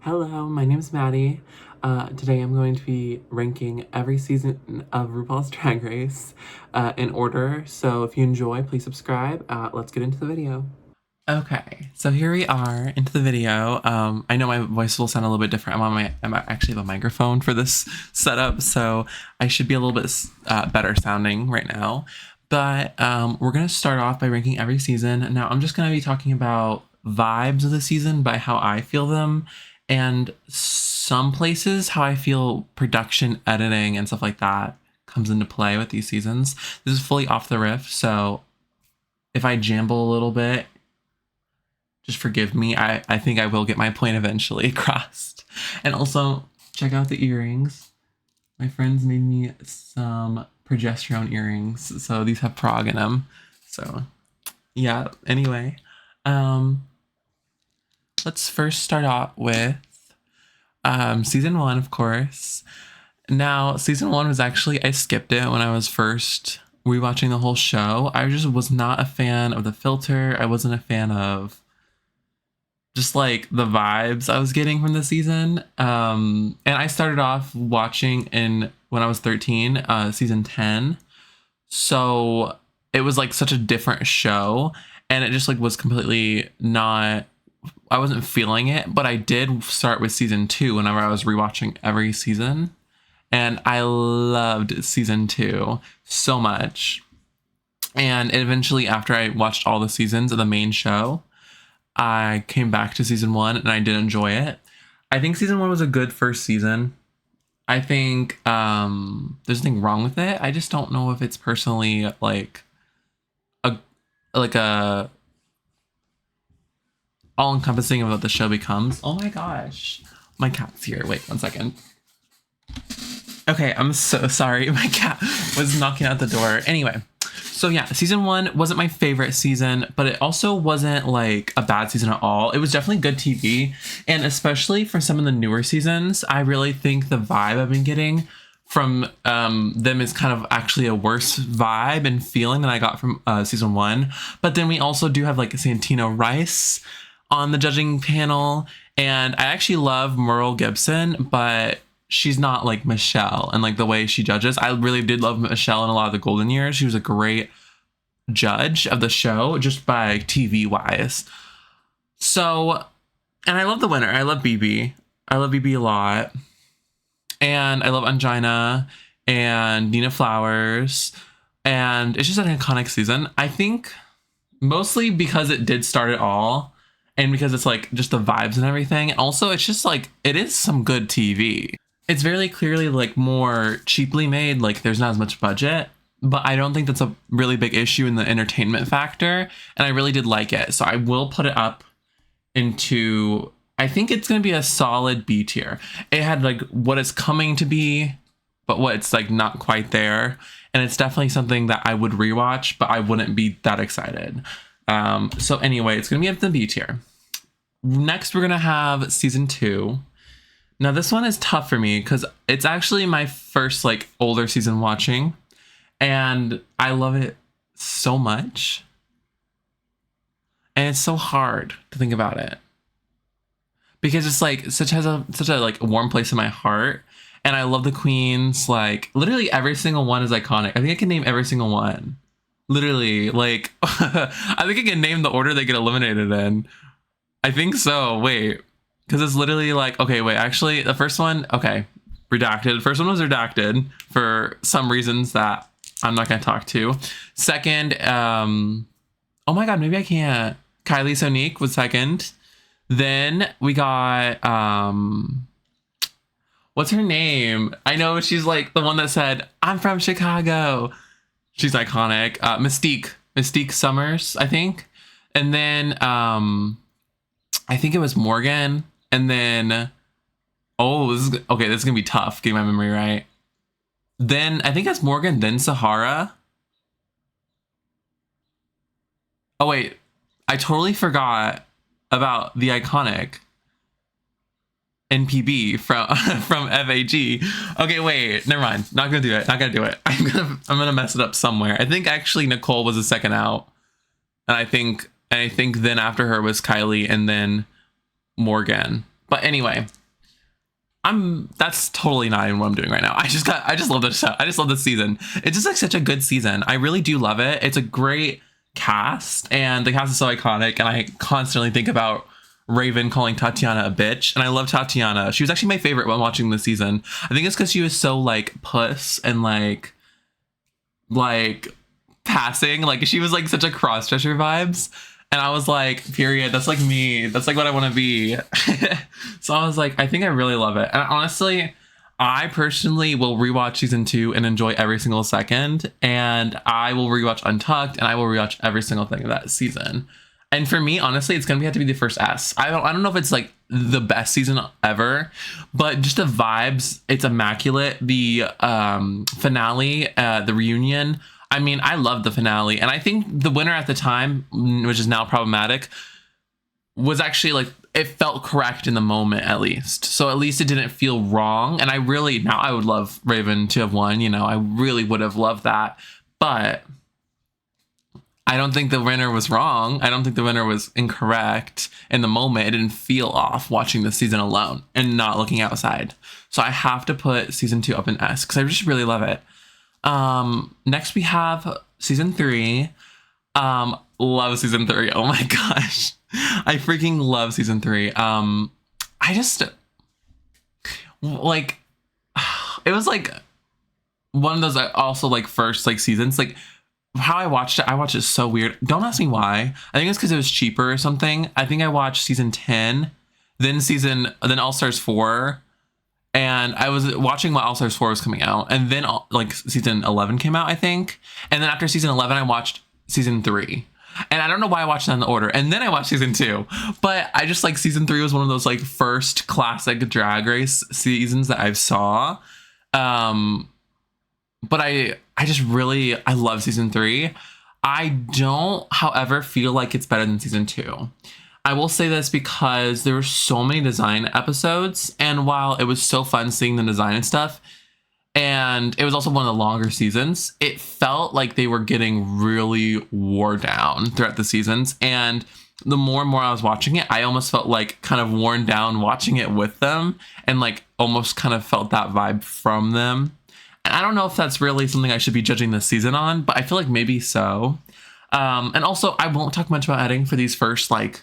Hello, my name is Maddie. Today I'm going to be ranking every season of RuPaul's Drag Race in order. So if you enjoy, please subscribe. Let's get into the video. Okay, so here we are into the video. I know my voice will sound a little bit different. I'm actually have a microphone for this setup, so I should be a little bit better sounding right now. But we're gonna start off by ranking every season. Now I'm just gonna be talking about vibes of the season by how I feel them, and some places how I feel production, editing, and stuff like that comes into play with these seasons. This is fully off the riff, so if I jamble a little bit, just forgive me. I think I will get my point eventually across. And also, check out the earrings. My friends made me some progesterone earrings, so these have prog in them. So, yeah, anyway. Let's first start out with season 1, of course. Now, season 1 was actually, I skipped it when I was first rewatching the whole show. I just was not a fan of the filter. I wasn't a fan of just like the vibes I was getting from the season. And I started off watching when I was 13, season 10. So it was like such a different show, and it just like was completely not, I wasn't feeling it, but I did start with season 2 whenever I was rewatching every season. And I loved season 2 so much. And eventually, after I watched all the seasons of the main show, I came back to season 1 and I did enjoy it. I think season 1 was a good first season. I think there's nothing wrong with it. I just don't know if it's personally like a all-encompassing of what the show becomes. Oh my gosh. My cat's here. Wait 1 second. Okay, I'm so sorry. My cat was knocking out the door. Anyway, so yeah, season 1 wasn't my favorite season, but it also wasn't like a bad season at all. It was definitely good TV. And especially for some of the newer seasons, I really think the vibe I've been getting from them is kind of actually a worse vibe and feeling than I got from season 1. But then we also do have like Santino Rice on the judging panel. And I actually love Merle Gibson, but she's not like Michelle and like the way she judges. I really did love Michelle in a lot of the golden years. She was a great judge of the show just by TV wise. So, and I love the winner. I love BB. I love BB a lot. And I love Angina and Nina Flowers. And it's just an iconic season. I think mostly because it did start it all and because it's like just the vibes and everything. Also, it's just like, it is some good TV. It's very clearly like more cheaply made, like there's not as much budget, but I don't think that's a really big issue in the entertainment factor, and I really did like it. So I will put it up into, I think it's going to be a solid B tier. It had like what it's coming to be, but what it's like not quite there, and it's definitely something that I would rewatch, but I wouldn't be that excited. So anyway, it's going to be up the B tier. Next, we're going to have season 2. Now, this one is tough for me because it's actually my first like older season watching, and I love it so much. And it's so hard to think about it because it's like such a like warm place in my heart. And I love the queens. Like literally every single one is iconic. I think I can name every single one. Literally, like I think I can name the order they get eliminated in. I think so. Wait. Because it's literally like, okay, wait, actually, the first one, okay, redacted. The first one was redacted for some reasons that I'm not going to talk to. Second, oh my God, maybe I can't. Kylie Sonique was second. Then we got, what's her name? I know she's like the one that said, I'm from Chicago. She's iconic. Mystique Summers, I think. And then, I think it was Morgan. And then, this is going to be tough, getting my memory right. Then, I think that's Morgan, then Sahara. Oh, wait. I totally forgot about the iconic NPB from FAG. Okay, wait. Never mind. Not going to do it. I'm going to mess it up somewhere. I think actually Nicole was the second out. And I think then after her was Kylie and then Morgan. But anyway, that's totally not even what I'm doing right now. I just love this show. I just love this season. It's just like such a good season. I really do love it. It's a great cast, and the cast is so iconic, and I constantly think about Raven calling Tatiana a bitch, and I love Tatiana. She was actually my favorite when watching this season. I think it's because she was so like puss and like passing. Like she was like such a cross-dresser vibes. And I was like, period, that's like me. That's like what I want to be. So I was like, I think I really love it. And honestly, I personally will rewatch season 2 and enjoy every single second. And I will rewatch Untucked, and I will rewatch every single thing of that season. And for me, honestly, it's gonna have to be the first S. I don't know if it's like the best season ever, but just the vibes, it's immaculate. The finale, the reunion. I mean, I loved the finale, and I think the winner at the time, which is now problematic, was actually like, it felt correct in the moment, at least. So at least it didn't feel wrong. And now I would love Raven to have won, you know, I really would have loved that. But I don't think the winner was wrong. I don't think the winner was incorrect in the moment. It didn't feel off watching the season alone and not looking outside. So I have to put season 2 up in S because I just really love it. Next we have season 3. Love season 3. Oh my gosh. I freaking love season 3. I just like, it was like one of those also like first like seasons, like how I watched it so weird. Don't ask me why. I think it's because it was cheaper or something. I think I watched season 10, then All Stars 4. And I was watching while All Stars 4 was coming out. And then like season 11 came out, I think. And then after season 11, I watched season 3. And I don't know why I watched that in the order. And then I watched season 2. But I just like season 3 was one of those like first classic Drag Race seasons that I saw. But I love season 3. I don't, however, feel like it's better than season 2. I will say this because there were so many design episodes, and while it was so fun seeing the design and stuff, and it was also one of the longer seasons, it felt like they were getting really wore down throughout the seasons. And the more and more I was watching it, I almost felt like kind of worn down watching it with them, and like almost kind of felt that vibe from them. And I don't know if that's really something I should be judging this season on, but I feel like maybe so. And also, I won't talk much about editing for these first like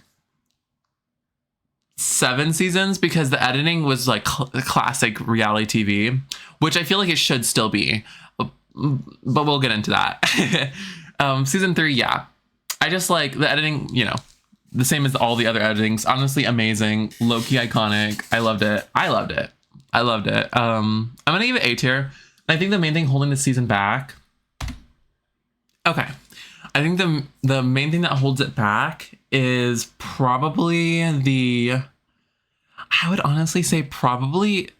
7 seasons because the editing was like classic reality TV, which I feel like it should still be, but we'll get into that. Season 3, yeah, I just like the editing, you know, the same as all the other editings. Honestly, amazing, low-key iconic. I loved it. I'm gonna give it A tier. I think the main thing holding the season back, okay, I think the main thing that holds it back is probably I would honestly say probably,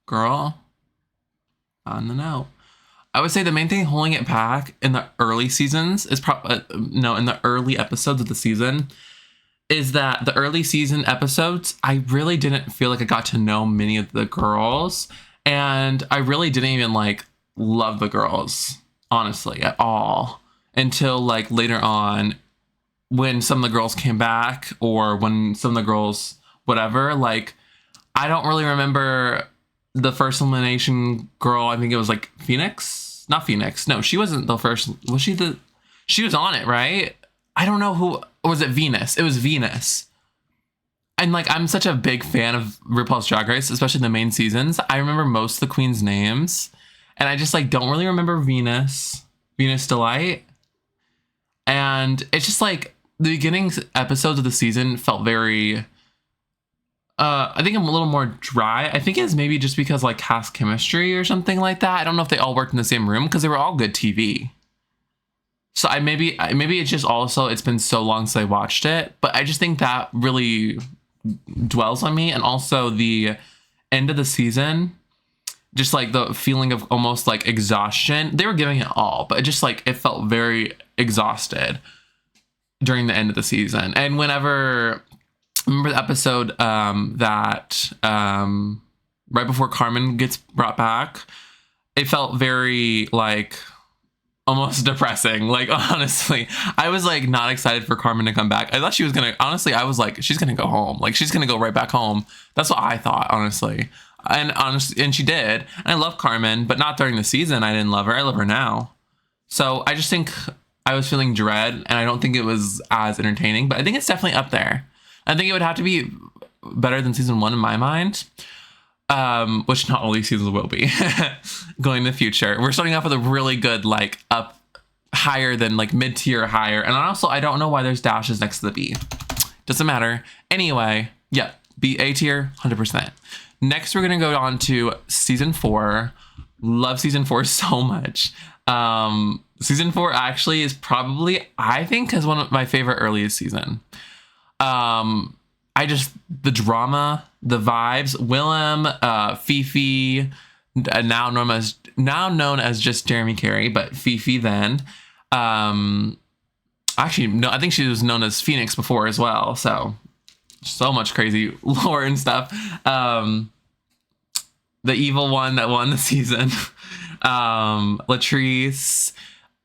girl, on the note, I would say the main thing holding it back in the early seasons is in the early episodes of the season is that the early season episodes, I really didn't feel like I got to know many of the girls, and I really didn't even like love the girls, honestly, at all, until like later on when some of the girls came back, or when some of the girls, whatever, like, I don't really remember the first elimination girl. I think it was like Phoenix, not Phoenix. No, she wasn't the first. Was she she was on it, right? I don't know who, or was it Venus? It was Venus. And like, I'm such a big fan of RuPaul's Drag Race, especially the main seasons. I remember most of the queens' names, and I just like don't really remember Venus Delight. And it's just like the beginning episodes of the season felt very, I think I'm a little more dry. I think it's maybe just because like cast chemistry or something like that. I don't know if they all worked in the same room because they were all good TV. So maybe it's just also, it's been so long since I watched it, but I just think that really dwells on me. And also the end of the season, just like the feeling of almost like exhaustion. They were giving it all, but it just like, it felt very exhausted during the end of the season. And whenever, remember the episode that right before Carmen gets brought back, it felt very like almost depressing. Like, honestly, I was like not excited for Carmen to come back. I thought she was gonna, honestly, I was like, she's gonna go home. Like, she's gonna go right back home. That's what I thought, honestly. And she did. And I love Carmen, but not during the season. I didn't love her. I love her now. So I just think I was feeling dread, and I don't think it was as entertaining, but I think it's definitely up there. I think it would have to be better than season 1 in my mind. Which not all these seasons will be going in the future. We're starting off with a really good, like, up higher than like mid-tier higher. And also, I don't know why there's dashes next to the B. Doesn't matter. Anyway, yeah, B, A tier, 100%. Next, we're going to go on to season 4. Love season 4 so much. Season 4 actually is probably, I think, is one of my favorite earliest season. The drama, the vibes, Willem, Fifi, now known as just Jeremy Carey, but Fifi then. Actually, no, I think she was known as Phoenix before as well. So much crazy lore and stuff. The evil one that won the season. Latrice.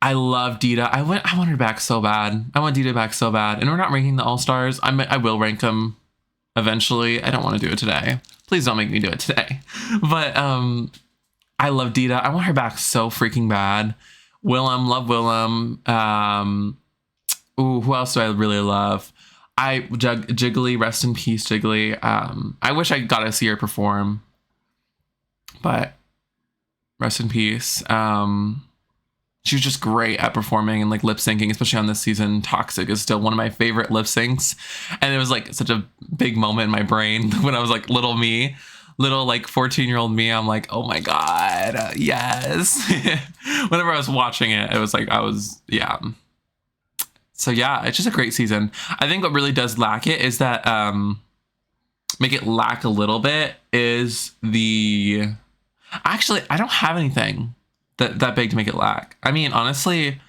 I love Dita. I want her back so bad. I want Dita back so bad. And we're not ranking the All-Stars. I will rank them eventually. I don't want to do it today. Please don't make me do it today. But I love Dita. I want her back so freaking bad. Willem, love Willem. Ooh, who else do I really love? Jiggly, rest in peace, Jiggly. I wish I got to see her perform, but rest in peace. She was just great at performing and like lip syncing, especially on this season. Toxic is still one of my favorite lip syncs. And it was like such a big moment in my brain when I was like little like 14-year-old me. I'm like, oh my God, yes. Whenever I was watching it, it was like, yeah. So yeah, it's just a great season. I think what really does lack it is that, make it lack a little bit is actually, I don't have anything that big to make it lack. I mean, honestly,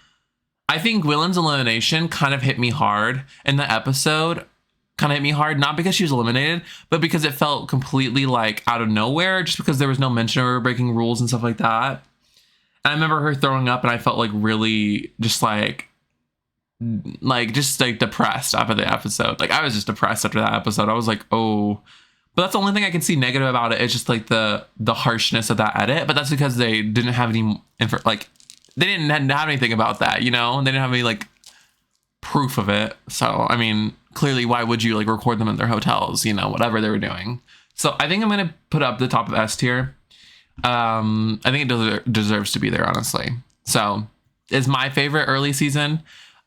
I think Willem's elimination kind of hit me hard in the episode. Kind of hit me hard, not because she was eliminated, but because it felt completely like out of nowhere, just because there was no mention of her breaking rules and stuff like that. And I remember her throwing up, and I felt like really just like depressed after the episode. Like, I was just depressed after that episode. I was like, oh. But that's the only thing I can see negative about it. It's just like the harshness of that edit. But that's because they didn't have any they didn't have anything about that, you know? They didn't have any like proof of it. So I mean, clearly, why would you like record them in their hotels? You know, whatever they were doing. So I think I'm gonna put up the top of S tier. I think it deserves to be there, honestly. So it's my favorite early season.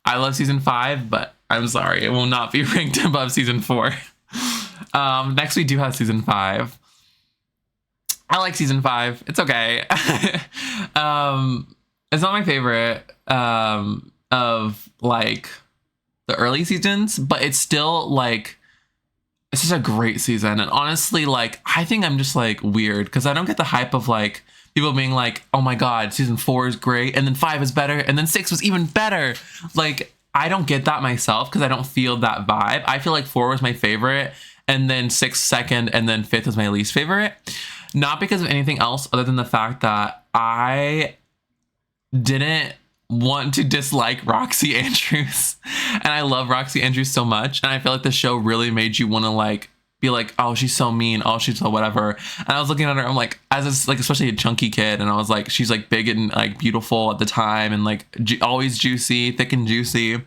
I love season 5, but I'm sorry, it will not be ranked above season 4. Next we do have season 5. I like season 5. It's okay. It's not my favorite of like the early seasons, but it's still like, it's just a great season. And honestly, like, I think I'm just like weird because I don't get the hype of like people being like, oh my God, season 4 is great, and then 5 is better, and then 6 was even better. Like, I don't get that myself because I don't feel that vibe. I feel like 4 was my favorite, and then 6 second, and then 5th was my least favorite. Not because of anything else other than the fact that I didn't want to dislike Roxy Andrews. And I love Roxy Andrews so much. And I feel like the show really made you want to like be like, oh, she's so mean. Oh, she's so whatever. And I was looking at her, I'm like, as a, like, especially a chunky kid. And I was like, she's like big and like beautiful at the time, and like always juicy, thick and juicy. And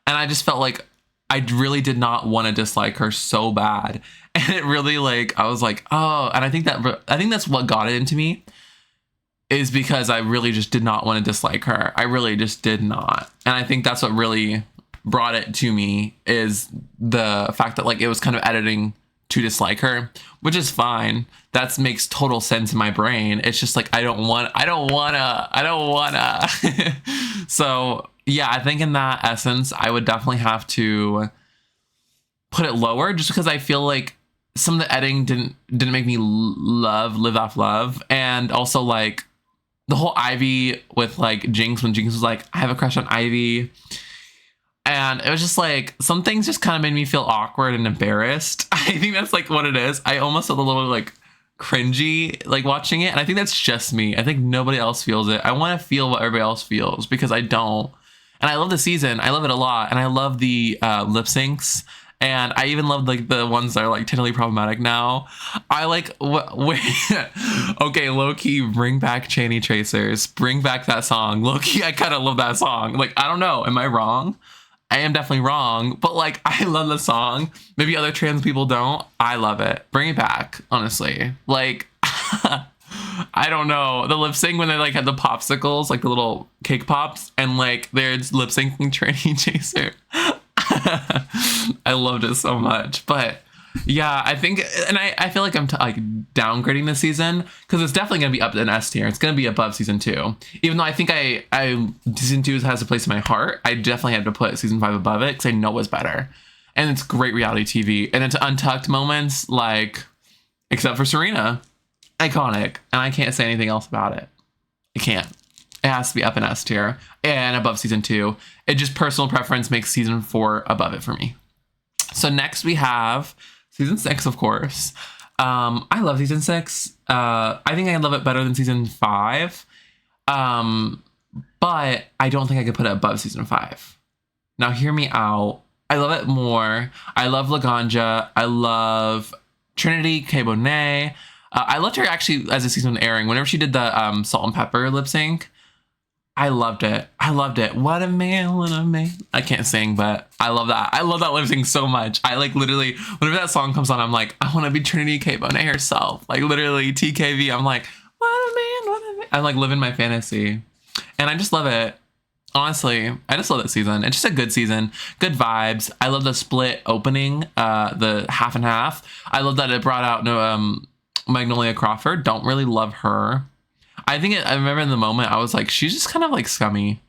I just felt like I really did not want to dislike her so bad. And it really like, I was like, oh, and I think that's what got it into me, is because I really just did not want to dislike her. I really just did not. And I think that's what really brought it to me, is the fact that like it was kind of editing to dislike her, which is fine. That makes total sense in my brain. It's just like, I don't wanna. So yeah, I think in that essence, I would definitely have to put it lower, just because I feel like some of the editing didn't make me live off love. And also like the whole Ivy with like Jinx, when Jinx was like, I have a crush on Ivy. And it was just like, some things just kind of made me feel awkward and embarrassed. I think that's like what it is. I almost felt a little like cringy like watching it, and I think that's just me. I think nobody else feels it. I want to feel what everybody else feels because I don't. And I love the season. I love it a lot, and I love the lip syncs. And I even love like the ones that are like technically problematic now. I like wait, okay, low key, bring back Chaney Tracers, bring back that song. Low key, I kind of love that song. Like I don't know, am I wrong? I am definitely wrong, but like I love the song. Maybe other trans people don't. I love it. Bring it back, honestly. Like I don't know. The lip sync when they like had the popsicles, like the little cake pops, and like they're lip syncing Chaney Chaser. I loved it so much. But yeah, I think, and I feel like I'm like downgrading this season because it's definitely gonna be up in S tier. It's gonna be above season 2, even though I think I season 2 has a place in my heart. I definitely had to put season 5 above it because I know it's better, and it's great reality TV, and it's untucked moments, like except for Serena, iconic, and I can't say anything else about it. I can't. It has to be up in S tier and above season 2. It just personal preference makes season 4 above it for me. So next we have season 6, of course. I love season 6. I think I love it better than season 5. But I don't think I could put it above season 5. Now hear me out. I love it more. I love Laganja. I love Trinity K. Bonet. I loved her actually as the season was airing. Whenever she did the Salt and Pepper lip sync, I loved it. I loved it. What a man, what a man. I can't sing, but I love that. I love that lip sync so much. I like literally, whenever that song comes on, I'm like, I want to be Trinity K. Bonet herself. Like literally TKV. I'm like, what a man, what a man. I'm like living my fantasy. And I just love it. Honestly, I just love that season. It's just a good season. Good vibes. I love the split opening, the half and half. I love that it brought out Magnolia Crawford. Don't really love her. I remember in the moment I was like, she's just kind of like scummy.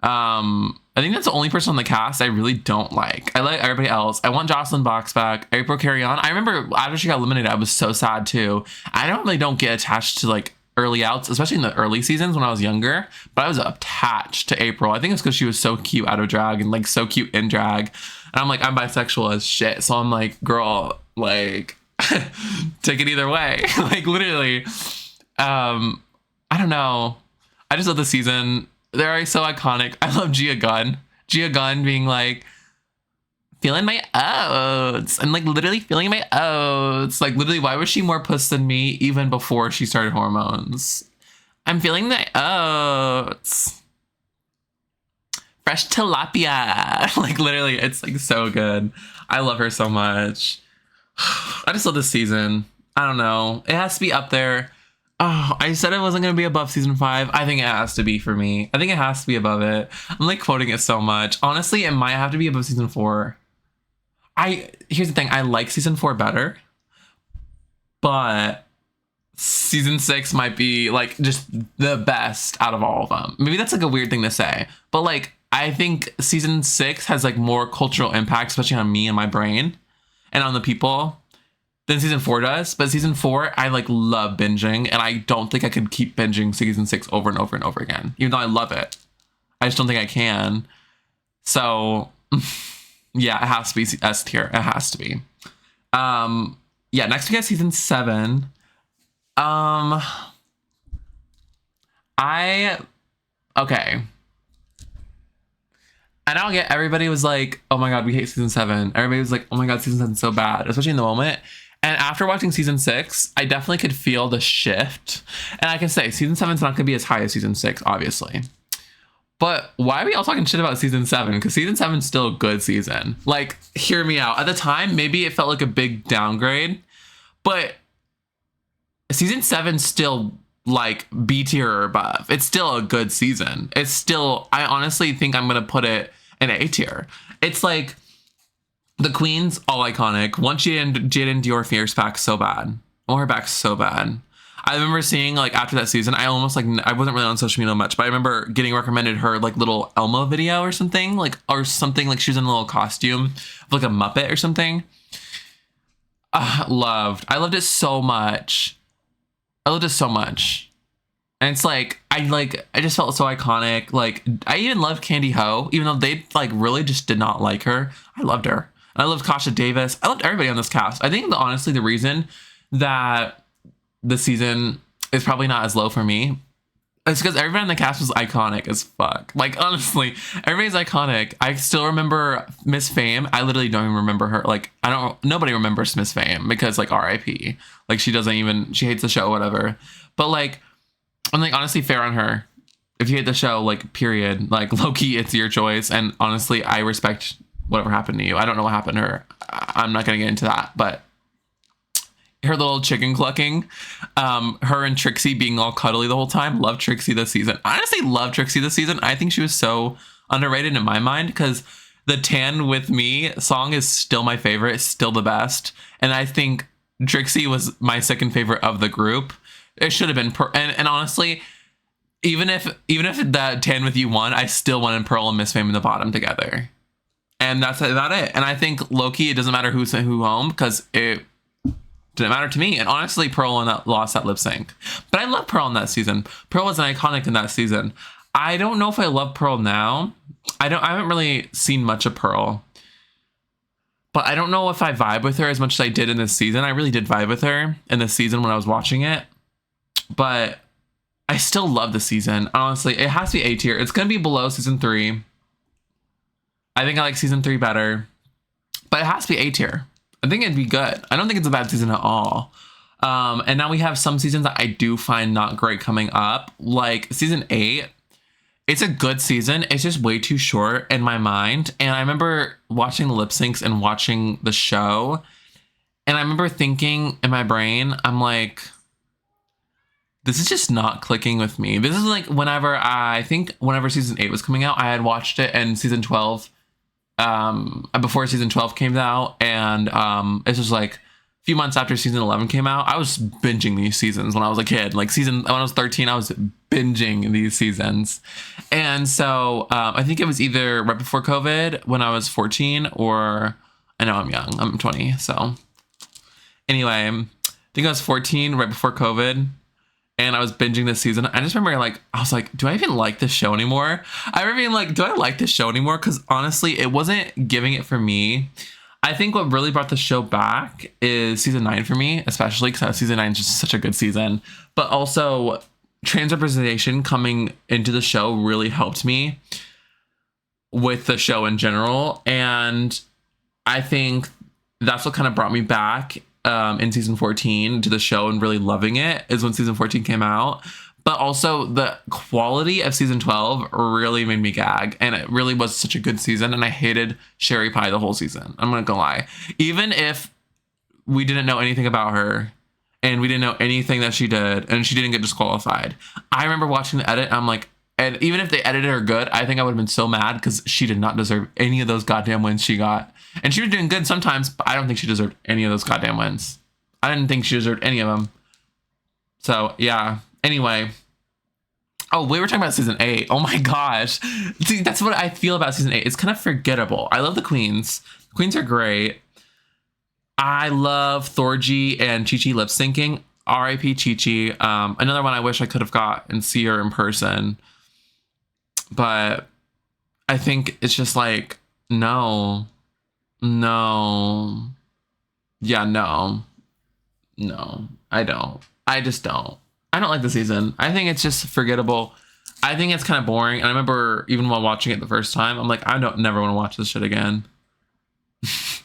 I think that's the only person on the cast I really don't like. I like everybody else. I want Jocelyn Box back. April Carry On. I remember after she got eliminated, I was so sad too. I normally don't get attached to like early outs, especially in the early seasons when I was younger, but I was attached to April. I think it's because she was so cute out of drag and like so cute in drag. And I'm like, I'm bisexual as shit. So I'm like, girl, like take it either way. Like literally. I don't know. I just love the season. They're so iconic. I love Gia Gunn. Gia Gunn being like, feeling my oats. And like literally feeling my oats. Like literally, why was she more puss than me even before she started hormones? I'm feeling my oats. Fresh tilapia. Like literally, it's like so good. I love her so much. I just love this season. I don't know. It has to be up there. Oh, I said it wasn't going to be above season 5. I think it has to be for me. I think it has to be above it. I'm like quoting it so much. Honestly, it might have to be above season 4. Here's the thing. I like season 4 better, but season 6 might be like just the best out of all of them. Maybe that's like a weird thing to say, but like I think season 6 has like more cultural impact, especially on me and my brain and on the people, than season 4 does. But season 4, I like love binging, and I don't think I could keep binging season 6 over and over and over again, even though I love it. I just don't think I can. So yeah, it has to be S tier. It has to be. Yeah, next we got season 7. Okay. And I'll get, everybody was like, oh my god, we hate season 7. Everybody was like, oh my god, season 7's so bad, especially in the moment. And after watching season 6, I definitely could feel the shift. And I can say season 7's not going to be as high as season 6, obviously. But why are we all talking shit about season 7? Because season 7's still a good season. Like, hear me out. At the time, maybe it felt like a big downgrade. But season 7's still like B tier or above. It's still a good season. It's still, I honestly think I'm going to put it in A tier. It's like the queens, all iconic. Once Jaden Dior Fierce back so bad. Oh, her back so bad. I remember seeing like after that season, I almost like, I wasn't really on social media much, but I remember getting recommended her like little Elmo video or something like she was in a little costume of like a Muppet or something. Loved. I loved it so much. I loved it so much. And it's like, I just felt so iconic. Like, I even loved Candy Ho, even though they like really just did not like her. I loved her. And I loved Kasha Davis. I loved everybody on this cast. I think honestly the reason that the season is probably not as low for me. It's because everyone in the cast was iconic as fuck. Like, honestly, everybody's iconic. I still remember Miss Fame. I literally don't even remember her. Like, nobody remembers Miss Fame because, like, RIP. Like, she hates the show, whatever. But, like, I'm like, honestly, fair on her. If you hate the show, like, period. Like, low-key, it's your choice. And honestly, I respect whatever happened to you. I don't know what happened to her. I'm not going to get into that. But her little chicken clucking, her and Trixie being all cuddly the whole time. Love Trixie this season. I honestly love Trixie this season. I think she was so underrated in my mind because the Tan With Me song is still my favorite, still the best. And I think Trixie was my second favorite of the group. It should have been and honestly, even if that Tan With You won, I still wanted Pearl and Miss Fame in the bottom together. And that's about it. And I think low-key, it doesn't matter who home because it didn't matter to me. And honestly, Pearl lost that lip sync. But I love Pearl in that season. Pearl was iconic in that season. I don't know if I love Pearl now. I haven't really seen much of Pearl. But I don't know if I vibe with her as much as I did in this season. I really did vibe with her in this season when I was watching it. But I still love the season. Honestly, it has to be A tier. It's going to be below season 3. I think I like season 3 better. But it has to be A tier. I think it'd be good. I don't think it's a bad season at all. And now we have some seasons that I do find not great coming up. Like season 8. It's a good season. It's just way too short in my mind. And I remember watching the lip syncs and watching the show. And I remember thinking in my brain, I'm like, this is just not clicking with me. This is like whenever season 8 was coming out, I had watched it and season 12, before season 12 came out. And it's just like a few months after season 11 came out, I was binging these seasons when I was a kid. Like when I was 13, I was binging these seasons. And so I think it was either right before COVID when I was 14 or I know I'm young. I'm 20. So anyway, I think I was 14 right before COVID. And I was binging this season. I just remember I was like, do I even like this show anymore? I remember being like, do I like this show anymore? Because honestly, it wasn't giving it for me. I think what really brought the show back is season 9 for me, especially because season 9 is just such a good season. But also trans representation coming into the show really helped me with the show in general. And I think that's what kind of brought me back in season 14 to the show and really loving it is when season 14 came out. But also the quality of season 12 really made me gag. And it really was such a good season. And I hated Sherry Pie the whole season. I'm not gonna lie. Even if we didn't know anything about her and we didn't know anything that she did and she didn't get disqualified, I remember watching the edit. I'm like, and even if they edited her good, I think I would have been so mad because she did not deserve any of those goddamn wins she got. And she was doing good sometimes, but I don't think she deserved any of those goddamn wins. I didn't think she deserved any of them. So, yeah. Anyway. Oh, we were talking about season 8. Oh my gosh. See, that's what I feel about season 8. It's kind of forgettable. I love the queens. The queens are great. I love Thorgy and Chi Chi lip syncing. R.I.P. Chi Chi. Another one I wish I could have got and see her in person. But I think it's just like, no. Yeah, no, I don't. I just don't. I don't like the season. I think it's just forgettable. I think it's kind of boring. And I remember even while watching it the first time, I'm like, I don't never want to watch this shit again.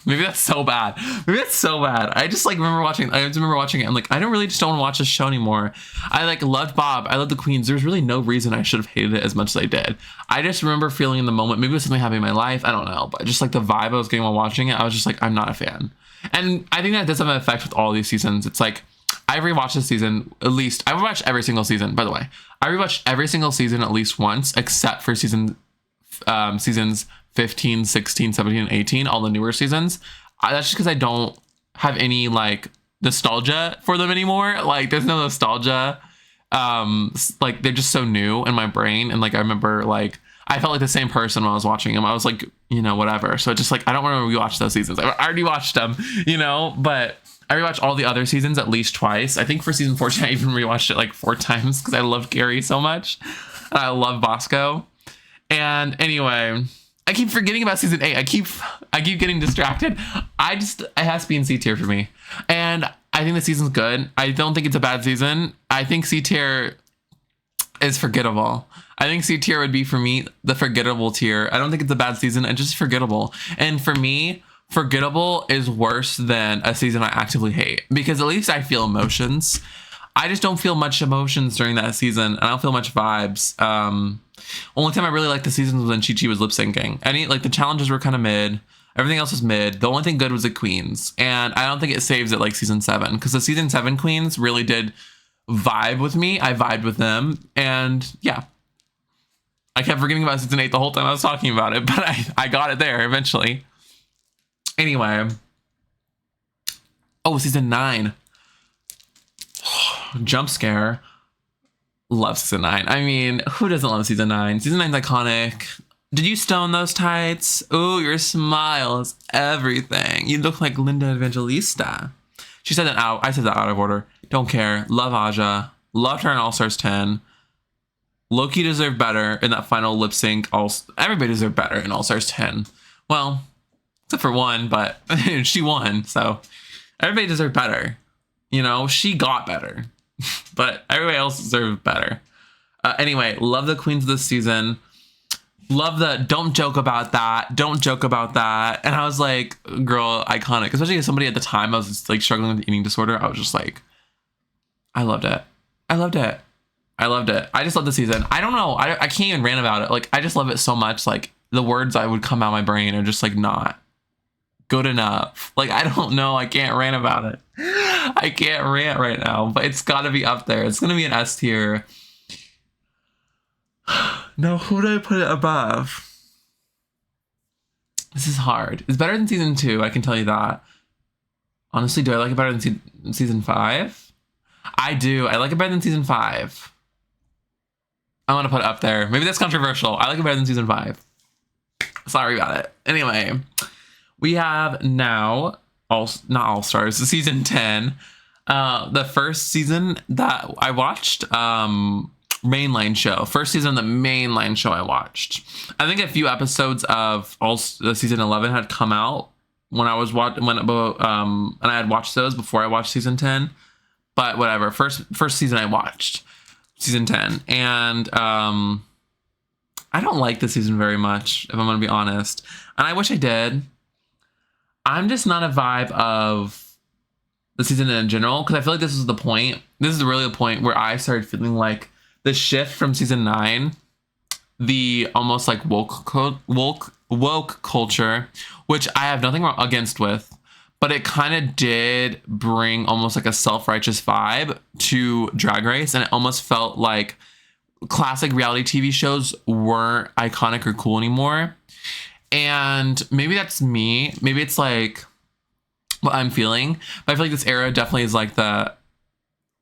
Maybe that's so bad. I just remember watching it. I'm like, I don't want to watch this show anymore. I loved Bob. I loved the queens. There's really no reason I should have hated it as much as I did. I just remember feeling in the moment, maybe it was something happening in my life. I don't know. But just the vibe I was getting while watching it, I was just like, I'm not a fan. And I think that does have an effect with all these seasons. It's like, I rewatched this season at least. I rewatched every single season, by the way. I rewatched every single season at least once, except for seasons 15, 16, 17, and 18, all the newer seasons. That's just because I don't have any nostalgia for them anymore. There's no nostalgia. They're just so new in my brain. And I remember I felt like the same person when I was watching them. I was like, whatever. So it's just I don't want to rewatch those seasons. I already watched them, but I rewatched all the other seasons at least twice. I think for season 14, I even rewatched it 4 times because I love Gary so much. And I love Bosco. And anyway, I keep forgetting about season 8. I keep getting distracted. It has to be in C tier for me. And I think the season's good. I don't think it's a bad season. I think C tier is forgettable. I think C tier would be for me the forgettable tier. I don't think it's a bad season. It's just forgettable. And for me, forgettable is worse than a season I actively hate, because at least I feel emotions. I just don't feel much emotions during that season. I don't feel much vibes. Only time I really liked the season was when Chi-Chi was lip syncing. Like the challenges were kind of mid. Everything else was mid. The only thing good was the queens. And I don't think it saves it like season 7, because the season 7 queens really did vibe with me. I vibed with them. And yeah, I kept forgetting about season 8 the whole time I was talking about it, but I got it there eventually. Anyway. Oh, season 9. Jump scare. Love season 9. I mean, who doesn't love season 9? Season 9's iconic. Did you stone those tights? Ooh, your smile is everything. You look like Linda Evangelista. She said that out. I said that out of order. Don't care. Love Aja. Loved her in All Stars 10. Loki deserved better in that final lip sync. Everybody deserved better in All Stars 10. Well, except for one, but she won. So everybody deserved better. You know, she got better. But everybody else deserved better. Anyway, love the queens this season. Love the don't joke about that. Don't joke about that. And I was like, girl, iconic. Especially as somebody at the time I was just, like struggling with eating disorder. I was just like, I loved it. I loved it. I loved it. I just love the season. I don't know. I can't even rant about it. Like, I just love it so much. Like, the words I would come out of my brain are just like not good enough. Like, I don't know. I can't rant about it. I can't rant right now, but it's got to be up there. It's going to be an S tier. No, who did I put it above? This is hard. It's better than season 2, I can tell you that. Honestly, do I like it better than season 5? I do. I like it better than season 5. I want to put it up there. Maybe that's controversial. I like it better than season 5. Sorry about it. Anyway, we have now, not All Stars, season 10. The first season that I watched, mainline show. First season of the mainline show I watched. I think a few episodes of the season 11 had come out when I was and I had watched those before I watched season 10. But whatever. First season I watched. Season 10. And I don't like this season very much, if I'm going to be honest. And I wish I did. I'm just not a vibe of the season in general, because I feel like this is the point. This is really the point where I started feeling like the shift from season 9, the almost like woke culture, which I have nothing against with, but it kind of did bring almost like a self-righteous vibe to Drag Race, and it almost felt like classic reality TV shows weren't iconic or cool anymore. And maybe that's me. Maybe it's like what I'm feeling. But I feel like this era definitely is like the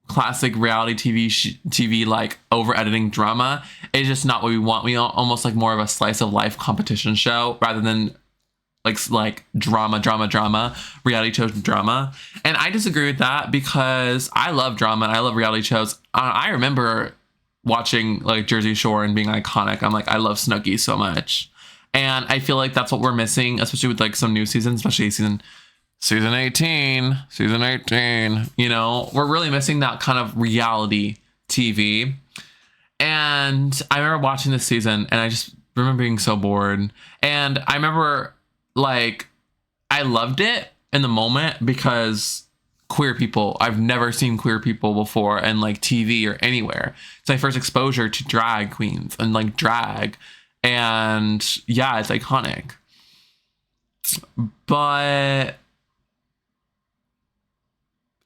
classic reality TV like over editing drama. It's just not what we want. We almost like more of a slice of life competition show rather than like drama, reality shows drama. And I disagree with that, because I love drama and I love reality shows. I remember watching like Jersey Shore and being iconic. I'm like, I love Snooki so much. And I feel like that's what we're missing, especially with like some new seasons, especially season 18, you know, we're really missing that kind of reality TV. And I remember watching this season and I just remember being so bored. And I remember like, I loved it in the moment because queer people, I've never seen queer people before in like TV or anywhere. It's my first exposure to drag queens and like drag. And yeah, it's iconic. But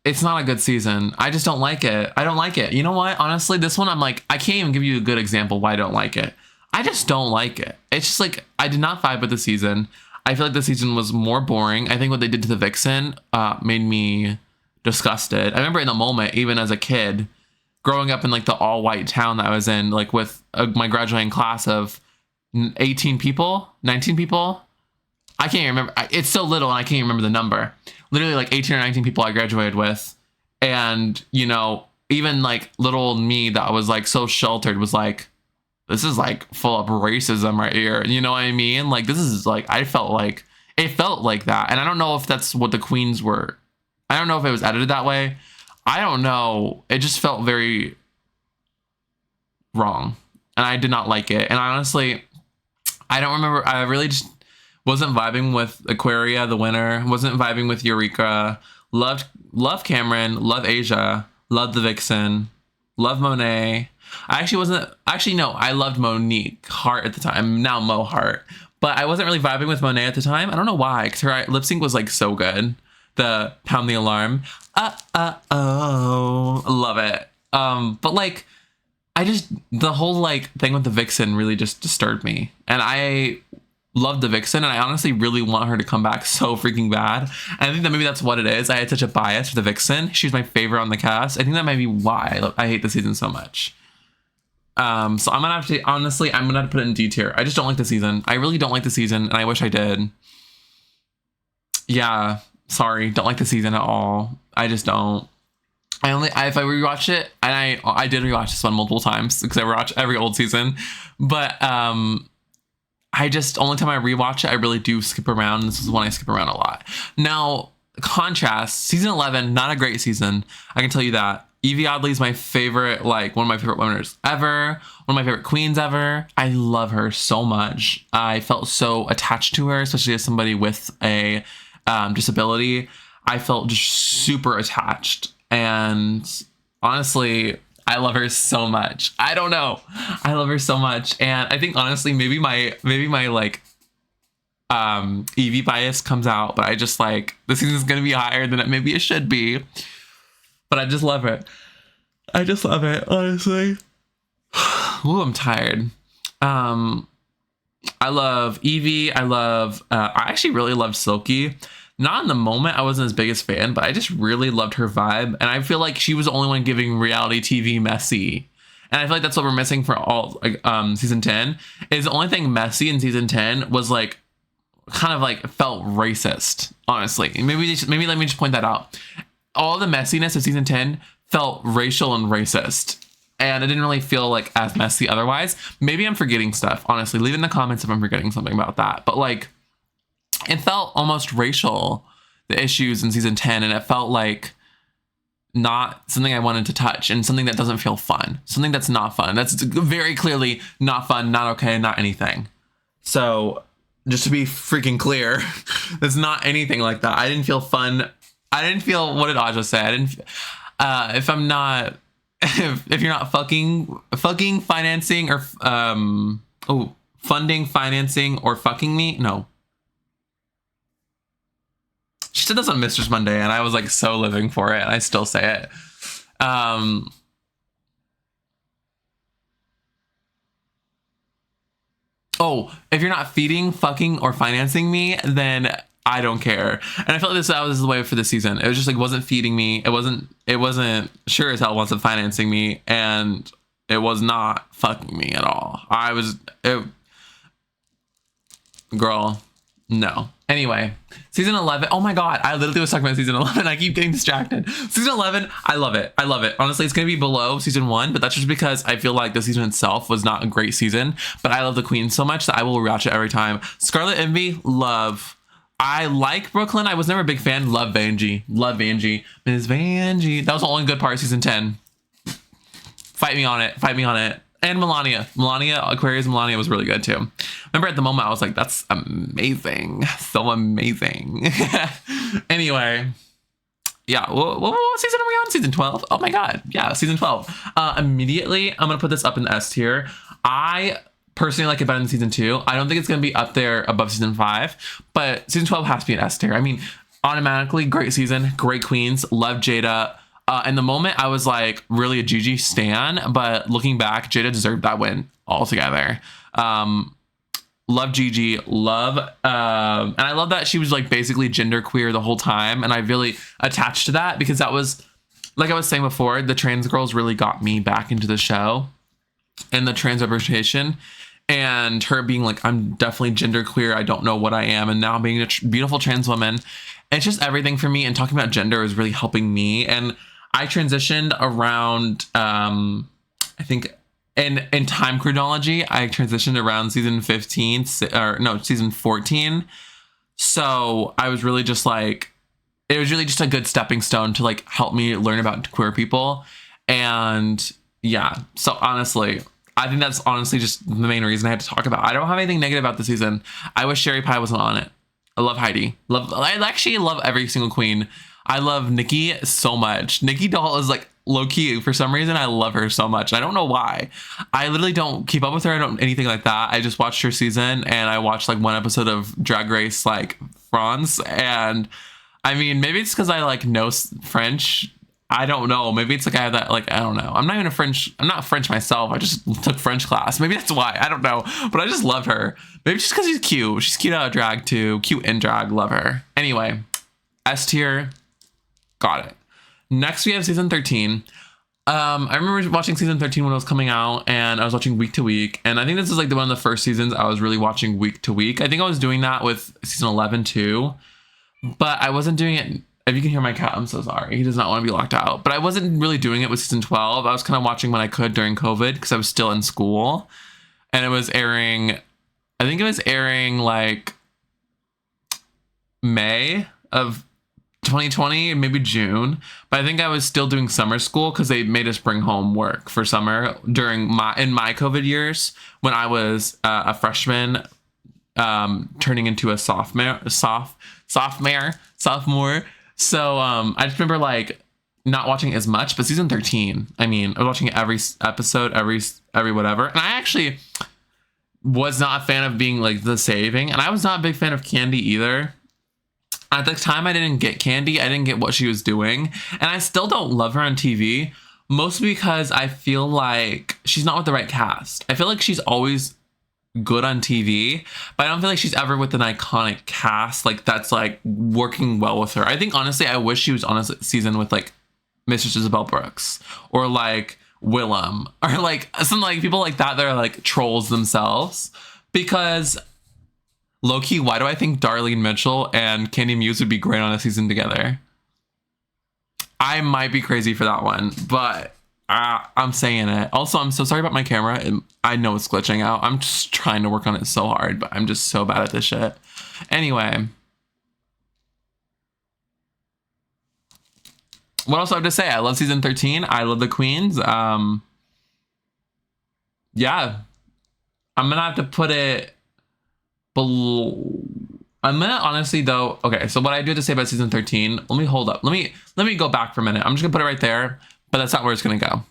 it's not a good season. I just don't like it. I don't like it. You know what? Honestly, this one, I'm like, I can't even give you a good example why I don't like it. I just don't like it. It's just like, I did not vibe with the season. I feel like the season was more boring. I think what they did to the Vixen made me disgusted. I remember in the moment, even as a kid, growing up in like the all-white town that I was in, like with my graduating class of 18 people, 19 people. I can't remember. It's so little and I can't remember the number. Literally like 18 or 19 people I graduated with. And, you know, even like little old me that was like so sheltered was like, this is like full of racism right here. You know what I mean? Like, this is like, it felt like that. And I don't know if that's what the queens were. I don't know if it was edited that way. I don't know. It just felt very wrong. And I did not like it. And honestly, I don't remember. I really just wasn't vibing with Aquaria, the winner. Wasn't vibing with Eureka. Loved Cameron. Love Asia. Loved the Vixen. Loved Monet. I loved Monique Hart at the time. Now Mo Hart. But I wasn't really vibing with Monet at the time. I don't know why, because her lip sync was like so good. The Pound the Alarm. Oh. Love it. But like, the whole like thing with the Vixen really just disturbed me. And I loved the Vixen, and I honestly really want her to come back so freaking bad. And I think that maybe that's what it is. I had such a bias for the Vixen. She's my favorite on the cast. I think that might be why I hate the season so much. So I'm gonna have to put it in D tier. I just don't like the season. I really don't like the season, and I wish I did. Yeah, sorry, don't like the season at all. I just don't. If I rewatch it, and I did rewatch this one multiple times because I watch every old season, but only time I rewatch it, I really do skip around. This is one I skip around a lot. Now, contrast, season 11, not a great season. I can tell you that. Evie Oddly is my favorite, like one of my favorite winners ever, one of my favorite queens ever. I love her so much. I felt so attached to her, especially as somebody with a disability. I felt just super attached. And honestly, I love her so much. I don't know. I love her so much. And I think honestly, maybe my like Evie bias comes out, but I just like the season's gonna be higher than maybe it should be. But I just love it. I just love it, honestly. Ooh, I'm tired. I love Evie. I actually really loved Silky. Not in the moment, I wasn't his biggest fan, but I just really loved her vibe. And I feel like she was the only one giving reality TV messy. And I feel like that's what we're missing for all season 10. Is the only thing messy in season 10 was like kind of like felt racist, honestly. Maybe let me just point that out. All the messiness of season 10 felt racial and racist. And it didn't really feel like as messy otherwise. Maybe I'm forgetting stuff, honestly. Leave in the comments if I'm forgetting something about that. But like, it felt almost racial, the issues in season 10, and it felt like not something I wanted to touch, and something that doesn't feel fun. Something that's not fun. That's very clearly not fun, not okay, not anything. So just to be freaking clear, it's not anything like that. I didn't feel fun. I didn't feel, what did Aja say? I didn't, if you're not fucking financing or, funding, financing, or fucking me, no. She said this on Mistress Monday, and I was like so living for it, and I still say it. If you're not feeding, fucking, or financing me, then I don't care. And I felt like that was the way for the season. It was just like, wasn't feeding me. It wasn't sure as hell wasn't financing me, and it was not fucking me at all. Girl, no. Anyway, season 11. Oh my God. I literally was talking about season 11. I keep getting distracted. Season 11. I love it. I love it. Honestly, it's going to be below season 1, but that's just because I feel like the season itself was not a great season, but I love the queen so much that I will watch it every time. Scarlet Envy, love. I like Brooklyn. I was never a big fan. Love Vanjie. Love Vanjie. Ms. Vanjie. That was the only good part of season 10. Fight me on it. Fight me on it. And Melania, Aquarius Melania was really good too. Remember at the moment I was like, that's amazing. So amazing. Anyway, yeah, what season are we on? Season 12? Oh my God. Yeah, season 12. Immediately, I'm going to put this up in the S tier. I personally like it better than season 2. I don't think it's going to be up there above season 5, but season 12 has to be an S tier. I mean, automatically, great season, great queens, love Jada. In the moment, I was like really a Gigi stan, but looking back, Jada deserved that win altogether. Love Gigi, love, and I love that she was like basically genderqueer the whole time, and I really attached to that because that was, like I was saying before, the trans girls really got me back into the show and the trans representation, and her being like, I'm definitely genderqueer, I don't know what I am, and now being a beautiful trans woman, it's just everything for me, and talking about gender is really helping me. And I transitioned around, I think in time chronology, I transitioned around season 15, or no, season 14. So I was really just like it was really just a good stepping stone to like help me learn about queer people. And yeah, so honestly, I think that's honestly just the main reason I had to talk about it. I don't have anything negative about the season. I wish Sherry Pie wasn't on it. I love Heidi. I actually love every single queen. I love Nikki so much. Nikki Doll is like low key. For some reason, I love her so much. I don't know why. I literally don't keep up with her. I don't anything like that. I just watched her season and I watched like one episode of Drag Race like France. And I mean, maybe it's because I like know French. I don't know. Maybe it's like I have that, like, I don't know. I'm not French myself. I just took French class. Maybe that's why. I don't know. But I just love her. Maybe just because she's cute. She's cute out of drag too. Cute in drag. Love her. Anyway, S tier. Got it. Next, we have season 13. I remember watching season 13 when it was coming out, and I was watching week to week. And I think this is like one of the first seasons I was really watching week to week. I think I was doing that with season 11 too. But I wasn't doing it. If you can hear my cat, I'm so sorry. He does not want to be locked out. But I wasn't really doing it with season 12. I was kind of watching when I could during COVID because I was still in school. And it was airing, I think it was airing like May of 2020, maybe June. But I think I was still doing summer school because they made us bring home work for summer during in my COVID years when I was a freshman turning into a sophomore. So I just remember like not watching as much, but season 13, I mean, I was watching every episode, every whatever. And I actually was not a fan of being like the saving. And I was not a big fan of Candy either. At the time, I didn't get Candy. I didn't get what she was doing. And I still don't love her on TV, mostly because I feel like she's not with the right cast. I feel like she's always good on TV, but I don't feel like she's ever with an iconic cast like that's like working well with her. I think honestly, I wish she was on a season with like Mistress Isabel Brooks or like Willem or like some like people like that are like trolls themselves. Because low-key, why do I think Darlene Mitchell and Candy Muse would be great on a season together? I might be crazy for that one, but I'm saying it. Also, I'm so sorry about my camera. I know it's glitching out. I'm just trying to work on it so hard, but I'm just so bad at this shit. Anyway. What else do I have to say? I love season 13. I love the queens. Yeah. I'm going to have to put it below. I'm gonna honestly though, okay, so what I do have to say about season 13, let me hold up. Let me go back for a minute. I'm just gonna put it right there, but that's not where it's gonna go.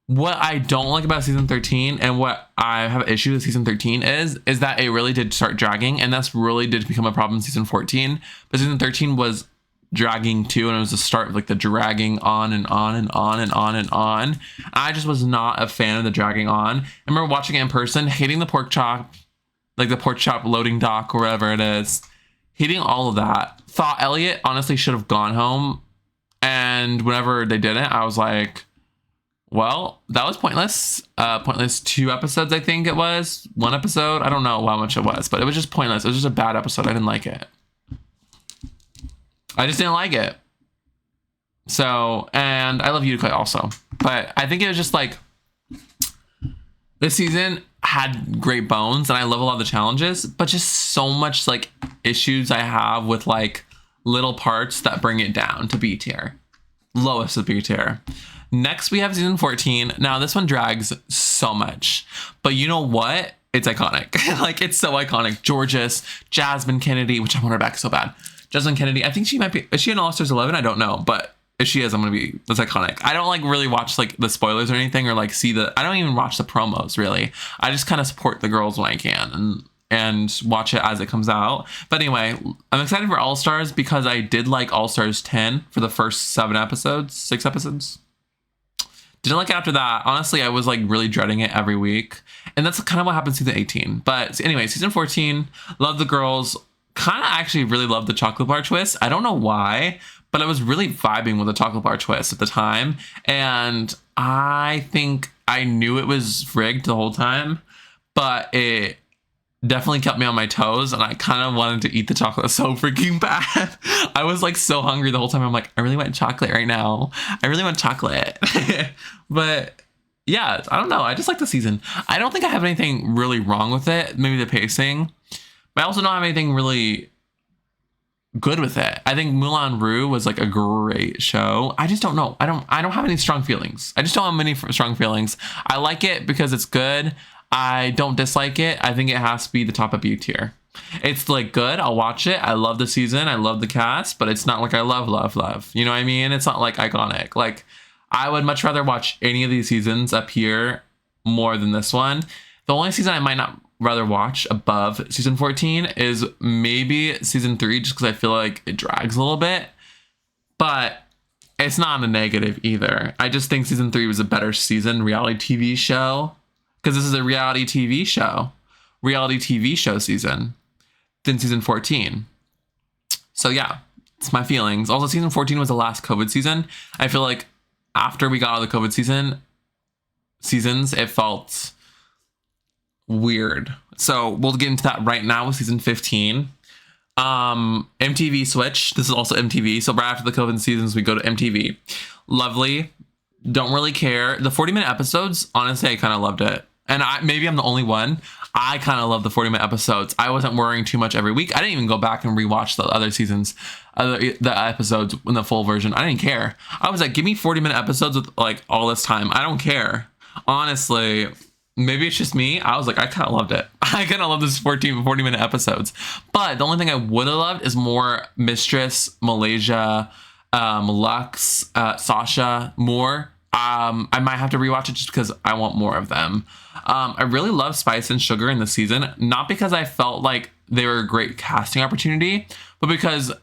What I don't like about season 13 and what I have issue with season 13 is that it really did start dragging, and that's really did become a problem in season 14. But season 13 was dragging too, and it was the start of like the dragging on and on and on and on and on. I just was not a fan of the dragging on. I remember watching it in person, hating the pork chop, like the pork chop loading dock or whatever it is, hating all of that. Thought Elliot honestly should have gone home, and whenever they didn't, I was like, well, that was pointless. Pointless 2 episodes, I think it was. 1 episode, I don't know how much it was, but it was just pointless. It was just a bad episode. I didn't like it. I just didn't like it. So, and I love Utica also, but I think it was just like this season had great bones, and I love a lot of the challenges, but just so much like issues I have with like little parts that bring it down to B tier. Lowest of B tier. Next, we have season 14. Now, this one drags so much, but you know what? It's iconic. Like, it's so iconic. Georges, Jasmine Kennedy, which I want her back so bad. Jasmine Kennedy, I think she might be, is she in All Stars 11? I don't know, but if she is, I'm gonna be, that's iconic. I don't like really watch like the spoilers or anything, or like see I don't even watch the promos really. I just kind of support the girls when I can and watch it as it comes out. But anyway, I'm excited for All Stars because I did like All Stars 10 for the first 6 episodes. Didn't like it after that. Honestly, I was like really dreading it every week. And that's kind of what happened in season 18. But anyway, season 14, love the girls. Kind of actually really love the chocolate bar twist. I don't know why, but I was really vibing with the chocolate bar twist at the time. And I think I knew it was rigged the whole time, but it definitely kept me on my toes, and I kind of wanted to eat the chocolate so freaking bad. I was like so hungry the whole time. I'm like, I really want chocolate right now. I really want chocolate. But yeah, I don't know. I just like the season. I don't think I have anything really wrong with it. Maybe the pacing, but I also don't have anything really good with it. I think Moulin Rouge was like a great show. I just don't know. I don't have any strong feelings. I just don't have many strong feelings. I like it because it's good. I don't dislike it. I think it has to be the top of B tier. It's like good. I'll watch it. I love the season. I love the cast, but it's not like I love. You know what I mean? It's not like iconic. Like I would much rather watch any of these seasons up here more than this one. The only season I might not rather watch above season 14 is maybe season 3, just because I feel like it drags a little bit, but it's not a negative either. I just think season 3 was a better season reality TV show, because this is a reality TV show season than season 14. So yeah, it's my feelings. Also, season 14 was the last COVID season. I feel like after we got out of the COVID seasons, it felt weird. So we'll get into that right now with season 15. MTV switch. This is also MTV. So right after the COVID seasons, we go to MTV. Lovely. Don't really care. The 40-minute episodes, honestly, I kind of loved it. And maybe I'm the only one. I kind of love the 40-minute episodes. I wasn't worrying too much every week. I didn't even go back and rewatch the other seasons, the episodes in the full version. I didn't care. I was like, give me 40-minute episodes with like all this time. I don't care. Honestly, maybe it's just me. I was like, I kind of loved it. I kind of love this 40-minute episodes. But the only thing I would have loved is more Mistress, Malaysia, Lux, Sasha, more. I might have to rewatch it just because I want more of them. I really love Spice and Sugar in the season, not because I felt like they were a great casting opportunity, but because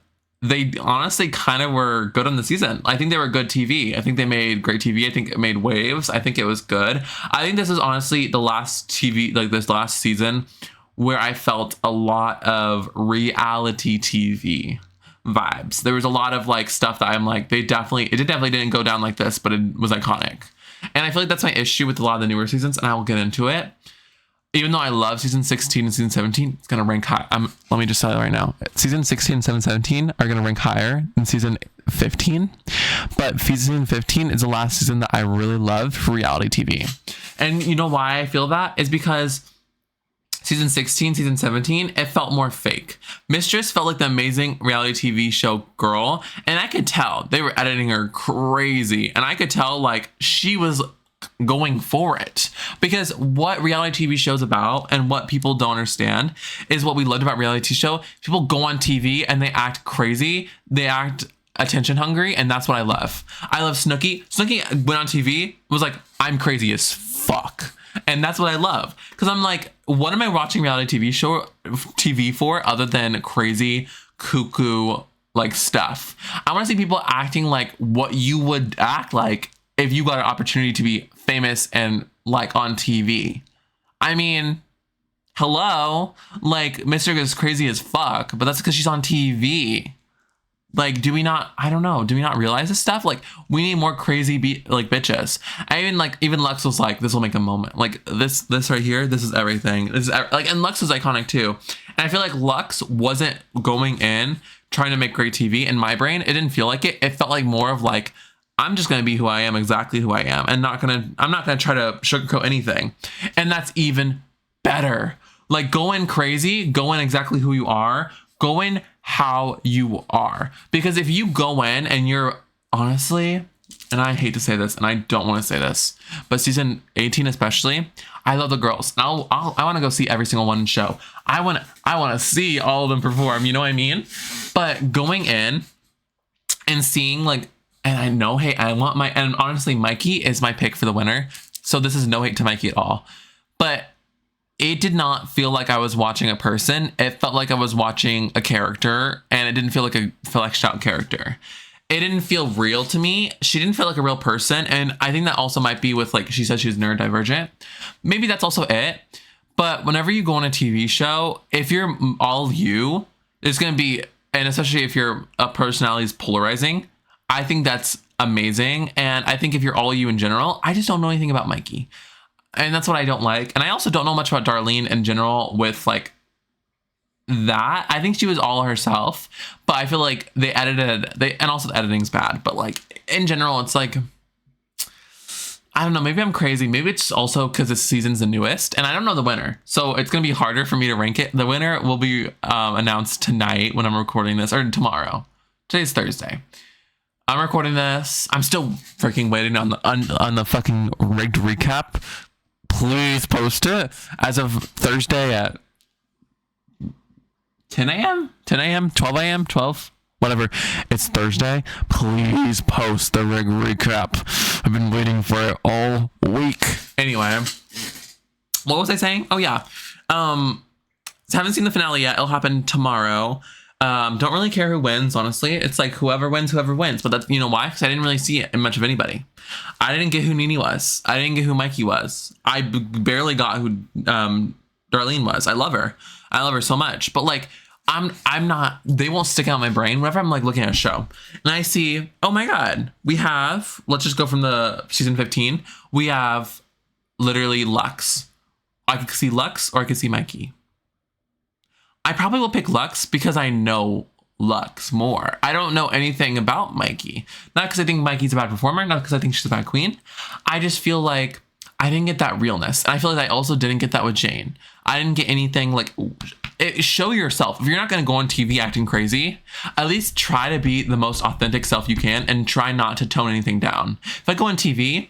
they honestly kind of were good on the season. I think they were good TV. I think they made great TV. I think it made waves. I think it was good. I think this is honestly the last TV, like this last season, where I felt a lot of reality TV vibes. There was a lot of like stuff that I'm like, it definitely didn't go down like this, but it was iconic. And I feel like that's my issue with a lot of the newer seasons, and I will get into it. Even though I love season 16 and season 17, it's gonna rank high. Let me just tell you right now, season 16 and 17 are gonna rank higher than season 15. But season 15 is the last season that I really loved for reality TV. And you know why I feel that is because season 16, season 17, it felt more fake. Mistress felt like the amazing reality TV show girl, and I could tell they were editing her crazy, and I could tell like she was going for it, because what reality TV shows about and what people don't understand is what we loved about reality show. People go on TV and they act crazy, they act attention hungry, and that's what I love. I love Snooki. Snooki went on TV, was like, I'm crazy as fuck. And that's what I love, because I'm like, what am I watching reality TV for other than crazy cuckoo like stuff? I want to see people acting like what you would act like if you got an opportunity to be famous and like on TV. I mean, hello, like Mr. is crazy as fuck, but that's because she's on TV. Like, do we not realize this stuff? Like, we need more crazy bitches. Even Lux was like, this will make a moment. Like this right here, this is everything. And Lux was iconic too. And I feel like Lux wasn't going in trying to make great TV. In my brain, it didn't feel like it. It felt like more of like, I'm just gonna be who I am, exactly who I am, and I'm not gonna try to sugarcoat anything. And that's even better. Like, go in crazy, go in exactly who you are, go in how you are. Because if you go in and you're honestly, and I hate to say this, and I don't want to say this, but season 18 especially, I love the girls. I want to go see every single one show. I want to see all of them perform. You know what I mean? But going in and seeing like, and I know, hey, and honestly, Mikey is my pick for the winner. So this is no hate to Mikey at all, but it did not feel like I was watching a person. It felt like I was watching a character, and it didn't feel like a fleshed out character. It didn't feel real to me. She didn't feel like a real person. And I think that also might be with, like, she said she was neurodivergent. Maybe that's also it. But whenever you go on a TV show, if you're all you, there's going to be, and especially if your personality is polarizing, I think that's amazing. And I think if you're all you in general, I just don't know anything about Mikey. And that's what I don't like. And I also don't know much about Darlene in general with like that. I think she was all herself, but I feel like and also the editing's bad, but like in general, it's like, I don't know. Maybe I'm crazy. Maybe it's also because this season's the newest and I don't know the winner. So it's going to be harder for me to rank it. The winner will be announced tonight when I'm recording this, or tomorrow. Today's Thursday. I'm recording this. I'm still freaking waiting on the fucking rigged recap. Please post it as of Thursday at 10 a.m., 10 a.m., 12 a.m., 12, whatever. It's Thursday. Please post the rig recap. I've been waiting for it all week. Anyway, what was I saying? Oh yeah. Haven't seen the finale yet. It'll happen tomorrow. Don't really care who wins, honestly. It's like whoever wins. But that's, you know why? Because I didn't really see it in much of anybody. I didn't get who Nene was. I didn't get who Mikey was. I barely got who Darlene was. I love her. I love her so much. But like, I'm not, they won't stick out in my brain whenever I'm like looking at a show and I see, oh my God, we have, let's just go from the season 15. We have literally Lux. I could see Lux or I could see Mikey. I probably will pick Lux because I know Lux more. I don't know anything about Mikey. Not because I think Mikey's a bad performer, not because I think she's a bad queen. I just feel like I didn't get that realness. And I feel like I also didn't get that with Jane. I didn't get anything like, show yourself. If you're not going to go on TV acting crazy, at least try to be the most authentic self you can and try not to tone anything down. If I go on TV,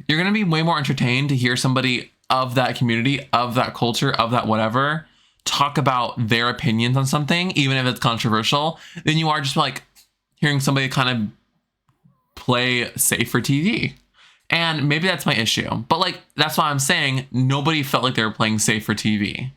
you're going to be way more entertained to hear somebody of that community, of that culture, of that whatever, talk about their opinions on something, even if it's controversial, than you are just like hearing somebody kind of play safe for TV. And maybe that's my issue. But like, that's why I'm saying nobody felt like they were playing safe for TV.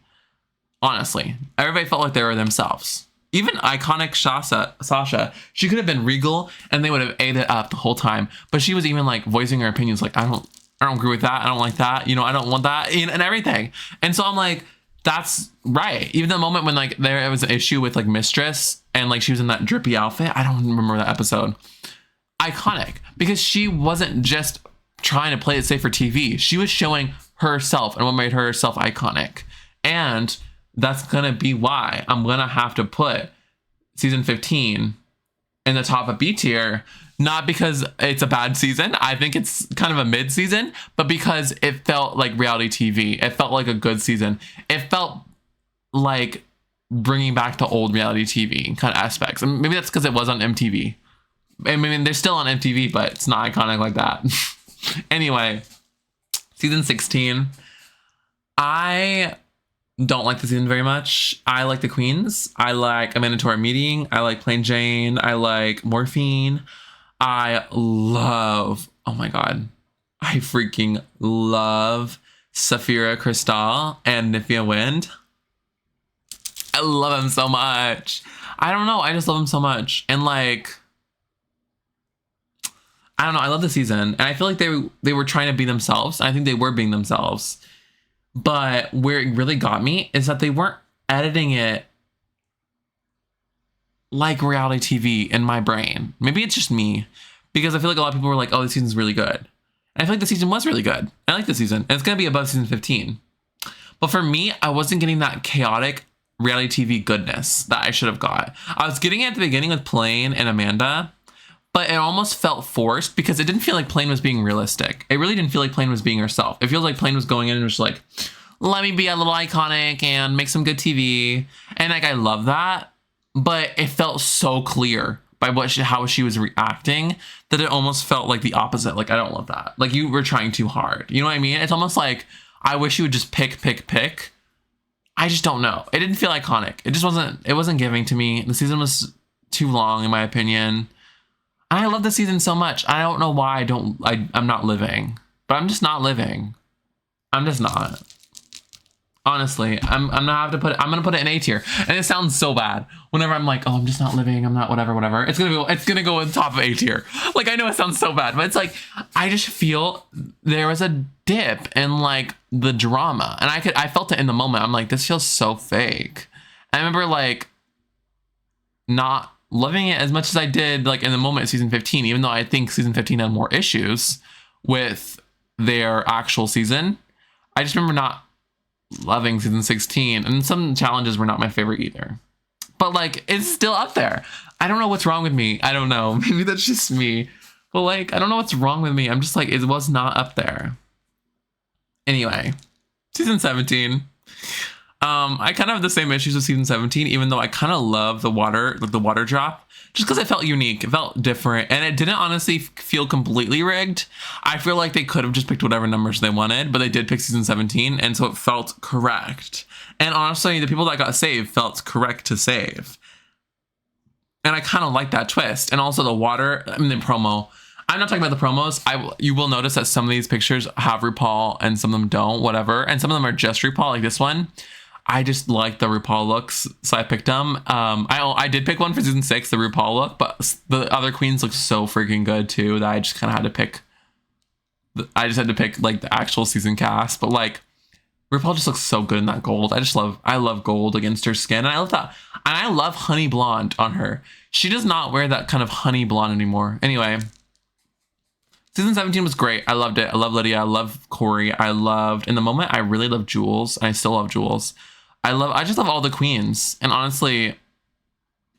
Honestly, everybody felt like they were themselves. Even iconic Sasha, she could have been regal and they would have ate it up the whole time. But she was even like voicing her opinions like, I don't agree with that. I don't like that. You know, I don't want that, and everything. And so I'm like, that's right. Even the moment when like there was an issue with like Mistress and like she was in that drippy outfit. I don't remember that episode. Iconic, because she wasn't just trying to play it safe for TV. She was showing herself and what made herself iconic. And that's gonna be why I'm gonna have to put season 15 in the top of B tier, not because it's a bad season. I think it's kind of a mid season, but because it felt like reality TV. It felt like a good season. It felt like bringing back the old reality TV kind of aspects. And maybe that's because it was on MTV. I mean, they're still on MTV, but it's not iconic like that. Anyway, season 16. I don't like the season very much. I like the queens. I like Amanda Torre meeting. I like Plain Jane. I like Morphine. I love, oh my God, I freaking love Saphira Crystal and Nifia Wind. I love them so much. I don't know. I just love them so much. And like, I don't know. I love the season. And I feel like they were trying to be themselves. I think they were being themselves. But where it really got me is that they weren't editing it like reality TV in my brain. Maybe it's just me, because I feel like a lot of people were like, oh, this season's really good. And I feel like the season was really good. I like the season. And it's going to be above season 15. But for me, I wasn't getting that chaotic reality TV goodness that I should have got. I was getting it at the beginning with Plain and Amanda, but it almost felt forced because it didn't feel like Plain was being realistic. It really didn't feel like Plain was being herself. It feels like Plain was going in and was like, let me be a little iconic and make some good TV. And like, I love that. But it felt so clear by how she was reacting that it almost felt like the opposite. Like, I don't love that. Like, you were trying too hard. You know what I mean? It's almost like, I wish you would just pick. I just don't know. It didn't feel iconic. It wasn't giving to me. The season was too long, in my opinion. And I love the season so much. I don't know why I'm not living. But I'm just not living. I'm just not. Honestly, I'm gonna put it in A tier. And it sounds so bad whenever I'm like, oh, I'm just not living, I'm not whatever. It's gonna go on top of A tier. Like, I know it sounds so bad, but it's like, I just feel there was a dip in like the drama. And I felt it in the moment. I'm like, this feels so fake. I remember like not loving it as much as I did like in the moment of season 15, even though I think season 15 had more issues with their actual season. I just remember not loving season 16, and some challenges were not my favorite either, but like, it's still up there. I don't know what's wrong with me. I don't know. Maybe that's just me. But like, I don't know what's wrong with me. I'm just like, it was not up there. Anyway, season 17. I kind of have the same issues with season 17, even though I kind of love the water, like the water drop, just because it felt unique, it felt different, and it didn't honestly feel completely rigged. I feel like they could have just picked whatever numbers they wanted, but they did pick season 17, and so it felt correct. And honestly, the people that got saved felt correct to save. And I kind of like that twist. And also the water, I mean, the promo. I'm not talking about the promos. You will notice that some of these pictures have RuPaul and some of them don't, whatever. And some of them are just RuPaul, like this one. I just like the RuPaul looks, so I picked them. I did pick one for season 6, the RuPaul look, but the other queens look so freaking good too that I just kind of had to pick. I just had to pick like the actual season cast, but like RuPaul just looks so good in that gold. I love gold against her skin, and I love that. And I love honey blonde on her. She does not wear that kind of honey blonde anymore. Anyway. Season 17 was great. I loved it. I love Lydia. I love Corey. In the moment, I really love Jules. And I still love Jules. I just love all the queens. And honestly,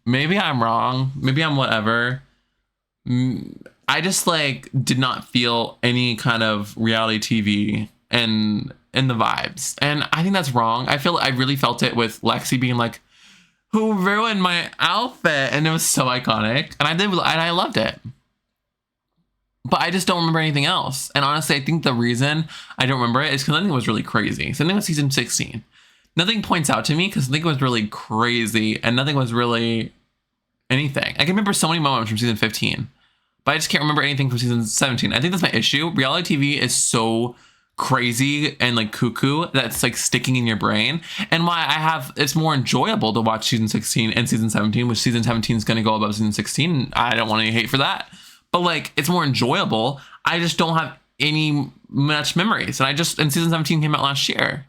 maybe I'm wrong. Maybe I'm whatever. I just like did not feel any kind of reality TV in the vibes. And I think that's wrong. I really felt it with Lexi being like, who ruined my outfit? And it was so iconic. And I loved it. But I just don't remember anything else. And honestly, I think the reason I don't remember it is because nothing was really crazy. Something was season 16. Nothing points out to me because nothing was really crazy and nothing was really anything. I can remember so many moments from season 15, but I just can't remember anything from season 17. I think that's my issue. Reality TV is so crazy and like cuckoo that's like sticking in your brain. And why it's more enjoyable to watch season 16 and season 17, which season 17 is going to go above season 16. I don't want any hate for that. But like, it's more enjoyable. I just don't have any much memories. And season 17 came out last year.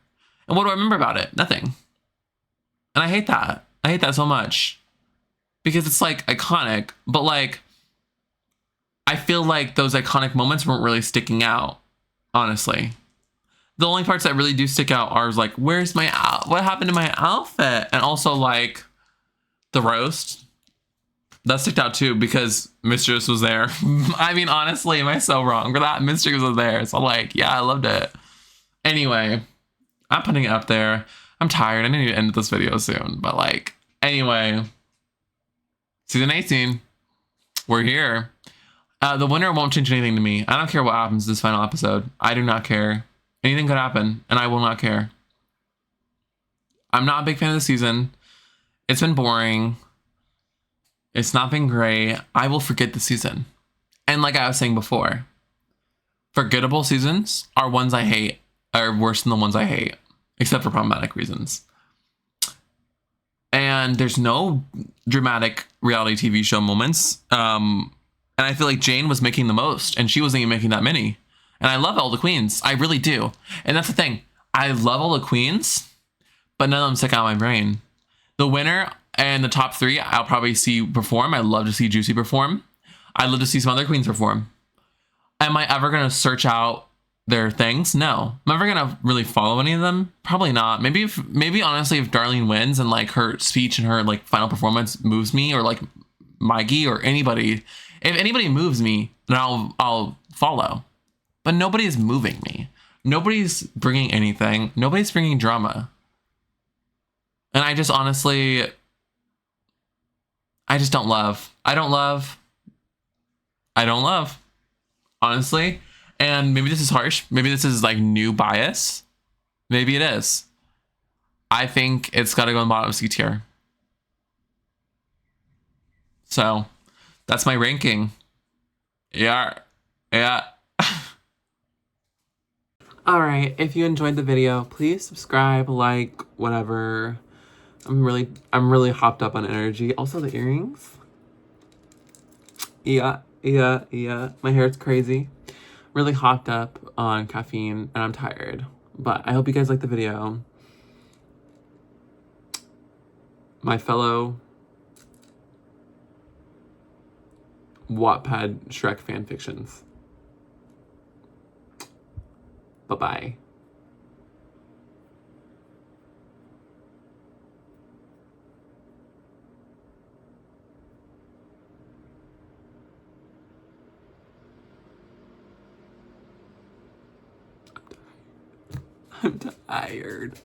And what do I remember about it? Nothing. And I hate that. I hate that so much. Because it's like iconic. But like, I feel like those iconic moments weren't really sticking out. Honestly. The only parts that really do stick out are like, what happened to my outfit? And also like, the roast. That sticked out too because Mistress was there. I mean, honestly, am I so wrong for that? Mistress was there. So like, yeah, I loved it. Anyway, I'm putting it up there. I'm tired. I need to end this video soon. But like, anyway, season 18, we're here. The winner won't change anything to me. I don't care what happens this final episode. I do not care. Anything could happen and I will not care. I'm not a big fan of the season. It's been boring. It's not been great. I will forget the season. And like I was saying before, forgettable seasons are ones I hate, are worse than the ones I hate, except for problematic reasons. And there's no dramatic reality TV show moments. And I feel like Jane was making the most, and she wasn't even making that many. And I love all the queens. I really do. And that's the thing. I love all the queens, but none of them stick out of my brain. The winner and the top 3, I'll probably see perform. I love to see Juicy perform. I'd love to see some other queens perform. Am I ever going to search out their things? No. Am I ever going to really follow any of them? Probably not. Maybe honestly, if Darlene wins and like her speech and her like final performance moves me, or like Mikey or anybody, if anybody moves me, then I'll follow. But nobody is moving me. Nobody's bringing anything. Nobody's bringing drama. And I just honestly, I just don't love. I don't love. Honestly. And maybe this is harsh. Maybe this is like new bias. Maybe it is. I think it's got to go in the bottom of C tier. So that's my ranking. Yeah. All right. If you enjoyed the video, please subscribe, like, whatever. I'm really hopped up on energy. Also the earrings. Yeah. My hair's crazy. Really hopped up on caffeine and I'm tired. But I hope you guys like the video. My fellow Wattpad Shrek fanfictions. Bye-bye. I'm tired.